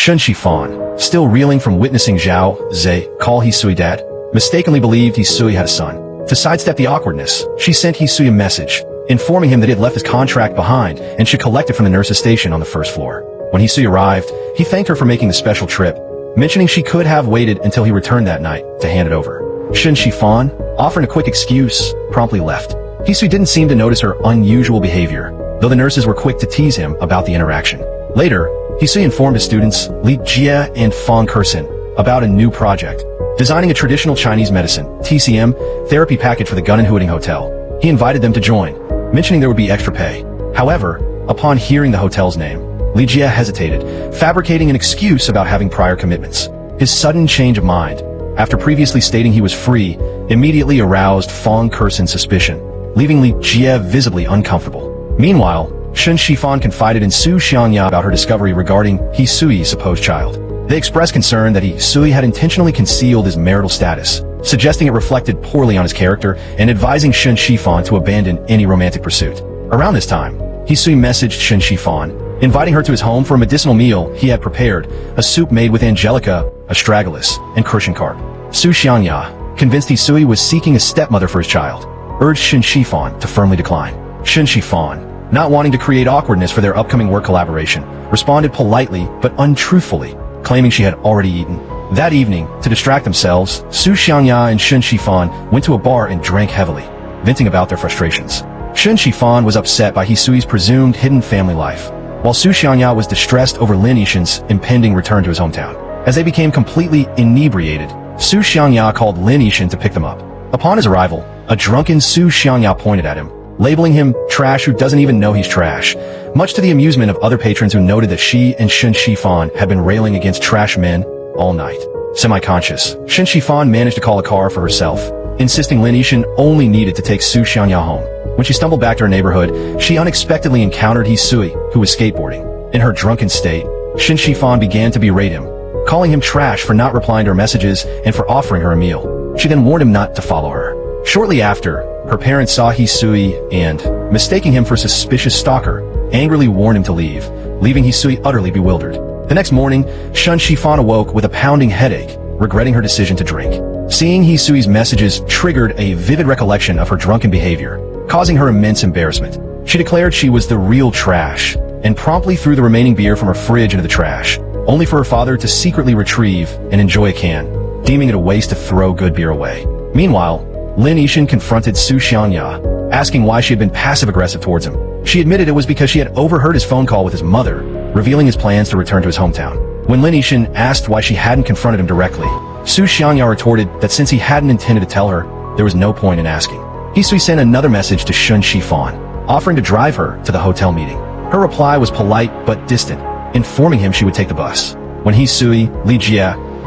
Shun Shifan, still reeling from witnessing Zhao Ze call Hisui dad, mistakenly believed Hisui had a son. To sidestep the awkwardness, she sent Hisui a message, informing him that he had left his contract behind and should collect it from the nurse's station on the first floor. When Hisui arrived, he thanked her for making the special trip, mentioning she could have waited until he returned that night to hand it over. Shun Shifan, offering a quick excuse, promptly left. Hisui didn't seem to notice her unusual behavior, though the nurses were quick to tease him about the interaction. Later, Hisui informed his students, Li Jie and Fang Kersen, about a new project, designing a traditional Chinese medicine, TCM, therapy package for the Gun and Huading Hotel. He invited them to join, mentioning there would be extra pay. However, upon hearing the hotel's name, Li Jie hesitated, fabricating an excuse about having prior commitments. His sudden change of mind, after previously stating he was free, immediately aroused Fang Kersen's suspicion, leaving Li Jie visibly uncomfortable. Meanwhile, Shun Shifan confided in Su Xiangya about her discovery regarding Hisui's supposed child. They expressed concern that Hisui had intentionally concealed his marital status, suggesting it reflected poorly on his character and advising Shun Shifan to abandon any romantic pursuit. Around this time, Hisui messaged Shun Shifan, inviting her to his home for a medicinal meal he had prepared, a soup made with angelica, astragalus, and Crucian carp. Su Xiangya, convinced Hisui was seeking a stepmother for his child, urged Shun Shifan to firmly decline. Shun Shifan, not wanting to create awkwardness for their upcoming work collaboration, responded politely but untruthfully, claiming she had already eaten. That evening, to distract themselves, Su Xiangya and Shun Shifan went to a bar and drank heavily, venting about their frustrations. Shun Shifan was upset by Hisui's presumed hidden family life, while Su Xiangya was distressed over Lin Yixin's impending return to his hometown. As they became completely inebriated, Su Xiangya called Lin Yixin to pick them up. Upon his arrival, a drunken Su Xiangya pointed at him, labeling him trash who doesn't even know he's trash, much to the amusement of other patrons who noted that she and Shun Shifan had been railing against trash men all night. Semi-conscious, Shun Shifan managed to call a car for herself, insisting Lin Yixin only needed to take Su Xiangya home. When she stumbled back to her neighborhood, she unexpectedly encountered Hisui, who was skateboarding. In her drunken state, Shun Shifan began to berate him, calling him trash for not replying to her messages and for offering her a meal. She then warned him not to follow her. Shortly after, her parents saw Hisui and, mistaking him for a suspicious stalker, angrily warned him to leave, leaving Hisui utterly bewildered. The next morning, Shun Shifan awoke with a pounding headache, regretting her decision to drink. Seeing Hisui's messages triggered a vivid recollection of her drunken behavior, causing her immense embarrassment. She declared she was the real trash, and promptly threw the remaining beer from her fridge into the trash, only for her father to secretly retrieve and enjoy a can, deeming it a waste to throw good beer away. Meanwhile, Lin Yixin confronted Su Xiangya, asking why she had been passive-aggressive towards him. She admitted it was because she had overheard his phone call with his mother, revealing his plans to return to his hometown. When Lin Yixin asked why she hadn't confronted him directly, Su Xiangya retorted that since he hadn't intended to tell her, there was no point in asking. Hisui sent another message to Shun Shifan, offering to drive her to the hotel meeting. Her reply was polite but distant, informing him she would take the bus. When Hisui, Li Jie,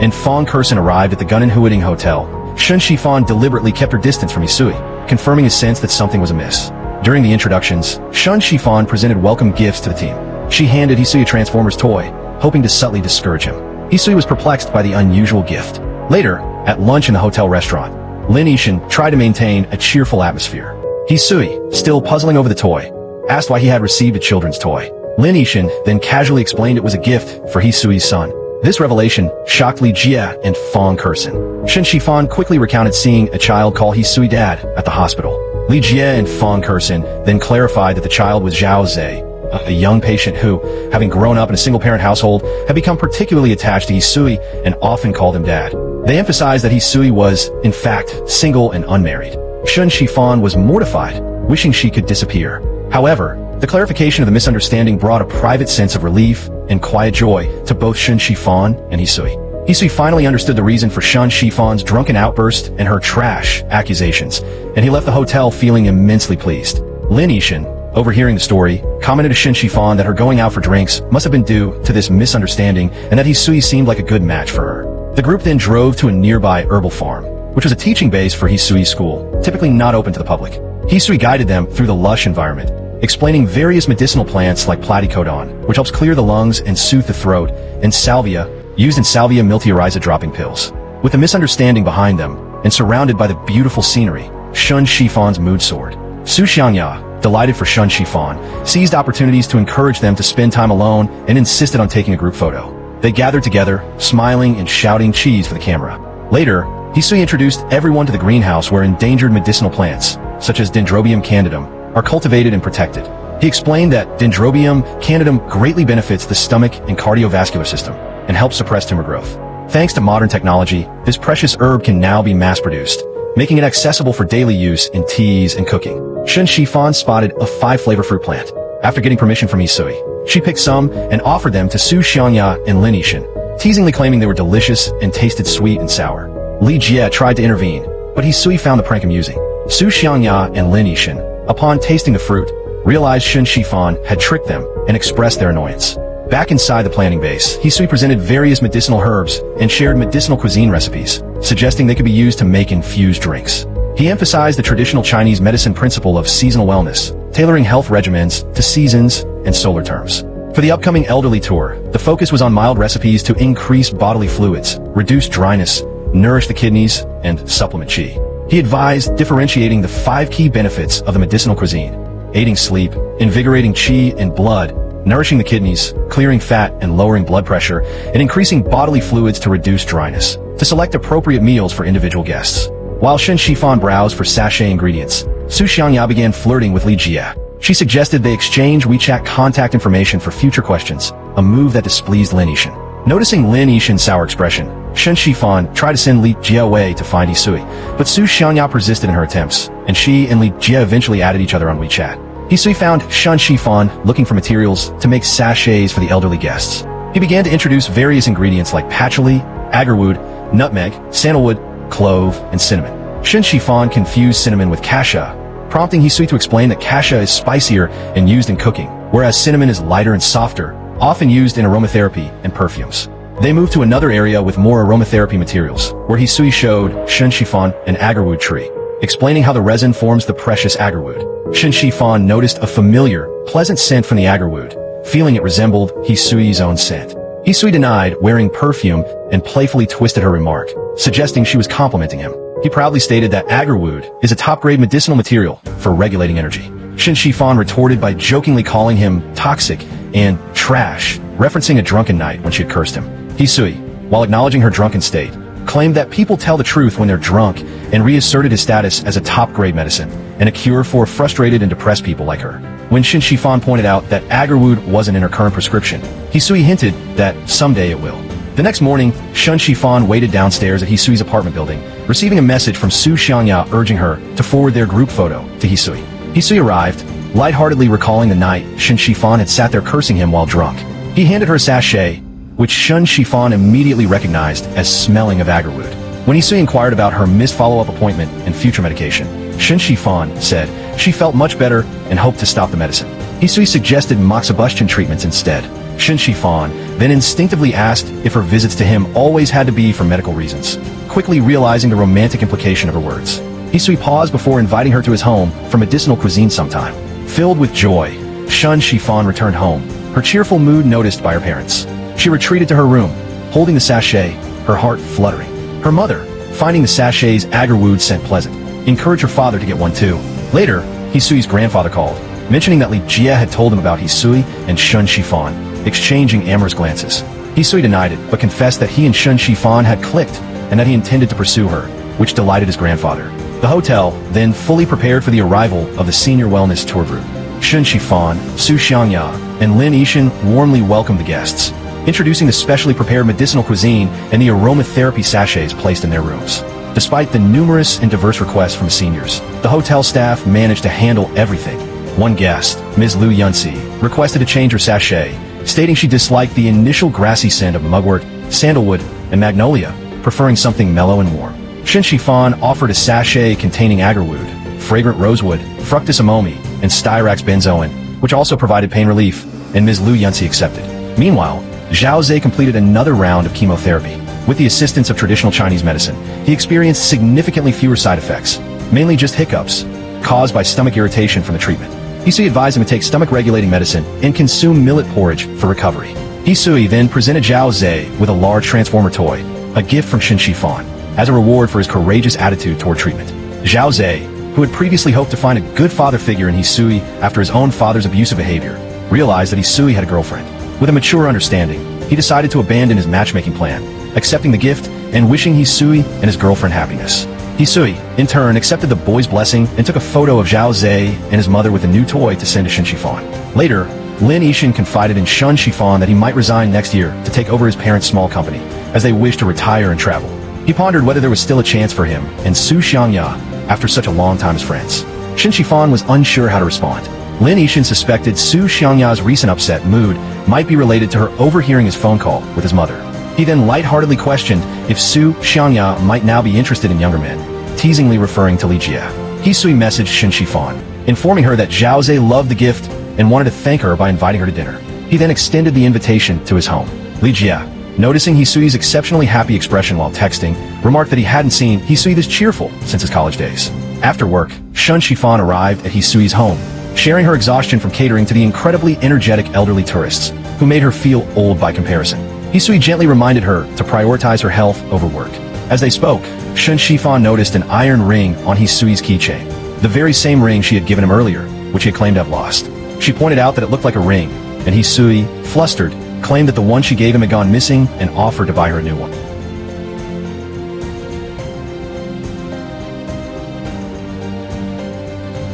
and Fang Kersen arrived at the Gun and Huading Hotel, Shun Shifan deliberately kept her distance from Hisui, confirming his sense that something was amiss. During the introductions, Shun Shifan presented welcome gifts to the team. She handed Hisui a Transformers toy, hoping to subtly discourage him. Hisui was perplexed by the unusual gift. Later, at lunch in the hotel restaurant, Lin Yixin tried to maintain a cheerful atmosphere. Hisui, still puzzling over the toy, asked why he had received a children's toy. Lin Yixin then casually explained it was a gift for Hisui's son. This revelation shocked Li Jie and Fang Kersen. Shun Shifan quickly recounted seeing a child call Hisui dad at the hospital. Li Jie and Fang Kersen then clarified that the child was Zhao Ze, a young patient who, having grown up in a single-parent household, had become particularly attached to Hisui and often called him dad. They emphasized that Hisui was, in fact, single and unmarried. Shun Shifan was mortified, wishing she could disappear. However, the clarification of the misunderstanding brought a private sense of relief and quiet joy to both Shun Shifan and Hisui. Hisui finally understood the reason for Shun Shifan's drunken outburst and her trash accusations, and he left the hotel feeling immensely pleased. Lin Yixin, overhearing the story, commented to Shun Shifan that her going out for drinks must have been due to this misunderstanding and that Hisui seemed like a good match for her. The group then drove to a nearby herbal farm, which was a teaching base for Hisui's school, typically not open to the public. Hisui guided them through the lush environment, explaining various medicinal plants like platycodon, which helps clear the lungs and soothe the throat, and salvia, used in Salvia miltioriza dropping pills. With the misunderstanding behind them, and surrounded by the beautiful scenery, Shun Shifan's mood soared. Su Xiangya, delighted for Shun Shifan, seized opportunities to encourage them to spend time alone and insisted on taking a group photo. They gathered together, smiling and shouting cheese for the camera. Later, Hisui introduced everyone to the greenhouse where endangered medicinal plants, such as Dendrobium candidum, are cultivated and protected. He explained that Dendrobium candidum greatly benefits the stomach and cardiovascular system and helps suppress tumor growth. Thanks to modern technology, this precious herb can now be mass-produced, making it accessible for daily use in teas and cooking. Shen Shifan spotted a 5-flavor fruit plant. After getting permission from Hisui, she picked some and offered them to Su Xiangya and Lin Yixin, teasingly claiming they were delicious and tasted sweet and sour. Li Jie tried to intervene, but Hisui found the prank amusing. Su Xiangya and Lin Yixin, upon tasting the fruit, realized Shen Shifan had tricked them and expressed their annoyance. Back inside the planting base, Hisui presented various medicinal herbs and shared medicinal cuisine recipes, suggesting they could be used to make infused drinks. He emphasized the traditional Chinese medicine principle of seasonal wellness, tailoring health regimens to seasons and solar terms. For the upcoming elderly tour, the focus was on mild recipes to increase bodily fluids, reduce dryness, nourish the kidneys, and supplement qi. He advised differentiating the 5 key benefits of the medicinal cuisine: aiding sleep, invigorating qi and blood, nourishing the kidneys, clearing fat and lowering blood pressure, and increasing bodily fluids to reduce dryness, to select appropriate meals for individual guests. While Shen Shifan browsed for sachet ingredients, Su Xiangya began flirting with Li Jie. She suggested they exchange WeChat contact information for future questions, a move that displeased Lin Yixin. Noticing Lin Yixin's sour expression, Shen Shifan tried to send Li Jie away to find Hisui, but Su Xiangya persisted in her attempts, and she and Li Jie eventually added each other on WeChat. Hisui found Shen Shifan looking for materials to make sachets for the elderly guests. He began to introduce various ingredients like patchouli, agarwood, nutmeg, sandalwood, clove, and cinnamon. Shen Shifan confused cinnamon with cassia, prompting Hisui to explain that cassia is spicier and used in cooking, whereas cinnamon is lighter and softer, often used in aromatherapy and perfumes. They moved to another area with more aromatherapy materials, where Hisui showed Shen Shifan an agarwood tree, explaining how the resin forms the precious agarwood. Shen Shifan noticed a familiar, pleasant scent from the agarwood, feeling it resembled Hisui's own scent. Hisui denied wearing perfume and playfully twisted her remark, suggesting she was complimenting him. He proudly stated that agarwood is a top-grade medicinal material for regulating energy. Shen Shifan retorted by jokingly calling him toxic and trash, referencing a drunken night when she had cursed him. Hisui, while acknowledging her drunken state, claimed that people tell the truth when they're drunk and reasserted his status as a top-grade medicine and a cure for frustrated and depressed people like her. When Shen Shifan pointed out that agarwood wasn't in her current prescription, Hisui hinted that someday it will. The next morning, Shen Shifan waited downstairs at Hisui's apartment building, receiving a message from Su Xiangya urging her to forward their group photo to Hisui. Hisui arrived, lightheartedly recalling the night Shen Shifan had sat there cursing him while drunk. He handed her a sachet, which Shen Shifan immediately recognized as smelling of agarwood. When Hisui inquired about her missed follow-up appointment and future medication, Shen Shifan said she felt much better and hoped to stop the medicine. Hisui suggested moxibustion treatments instead. Shen Shifan then instinctively asked if her visits to him always had to be for medical reasons, quickly realizing the romantic implication of her words. Hisui paused before inviting her to his home for medicinal cuisine sometime. Filled with joy, Shen Shifan returned home, her cheerful mood noticed by her parents. She retreated to her room, holding the sachet, her heart fluttering. Her mother, finding the sachet's agarwood scent pleasant, encouraged her father to get one too. Later, Hisui's grandfather called, mentioning that Li Jie had told him about Hisui and Shen Shifan, exchanging amorous glances. Hisui denied it, but confessed that he and Shen Shifan had clicked and that he intended to pursue her, which delighted his grandfather. The hotel then fully prepared for the arrival of the senior wellness tour group. Shen Shifan, Su Xiangya, and Lin Yixin warmly welcomed the guests, introducing the specially prepared medicinal cuisine and the aromatherapy sachets placed in their rooms. Despite the numerous and diverse requests from seniors, the hotel staff managed to handle everything. One guest, Ms. Lu Yunxi, requested to change her sachet, stating she disliked the initial grassy scent of mugwort, sandalwood, and magnolia, preferring something mellow and warm. Shen Shifan offered a sachet containing agarwood, fragrant rosewood, fructus amomi, and styrax benzoin, which also provided pain relief, and Ms. Lu Yunxi accepted. Meanwhile, Zhao Zhe completed another round of chemotherapy. With the assistance of traditional Chinese medicine, he experienced significantly fewer side effects, mainly just hiccups, caused by stomach irritation from the treatment. Hisui advised him to take stomach-regulating medicine and consume millet porridge for recovery. Hisui then presented Zhao Zhe with a large transformer toy, a gift from Shen Shifan, as a reward for his courageous attitude toward treatment. Zhao Zhe, who had previously hoped to find a good father figure in Hisui after his own father's abusive behavior, realized that Hisui had a girlfriend. With a mature understanding, he decided to abandon his matchmaking plan, accepting the gift and wishing Hisui and his girlfriend happiness. Hisui, in turn, accepted the boy's blessing and took a photo of Zhao Ze and his mother with a new toy to send to Shen Shifan. Later, Lin Yixin confided in Shen Shifan that he might resign next year to take over his parents' small company, as they wished to retire and travel. He pondered whether there was still a chance for him and Su Xiangya after such a long time as friends. Shen Shifan was unsure how to respond. Lin Yixin suspected Su Xiangya's recent upset mood might be related to her overhearing his phone call with his mother. He then lightheartedly questioned if Su Xiangya might now be interested in younger men, teasingly referring to Li Jie. Hisui messaged Shen Shifan, informing her that Zhao Ze loved the gift and wanted to thank her by inviting her to dinner. He then extended the invitation to his home. Li Jie, noticing Hisui's exceptionally happy expression while texting, remarked that he hadn't seen Hisui this cheerful since his college days. After work, Shen Shifan arrived at Hisui's home, sharing her exhaustion from catering to the incredibly energetic elderly tourists, who made her feel old by comparison. Hisui gently reminded her to prioritize her health over work. As they spoke, Shen Shifan noticed an iron ring on Hisui's keychain, the very same ring she had given him earlier, which he had claimed to have lost. She pointed out that it looked like a ring, and Hisui, flustered, claimed that the one she gave him had gone missing and offered to buy her a new one.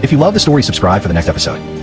If you love the story, subscribe for the next episode.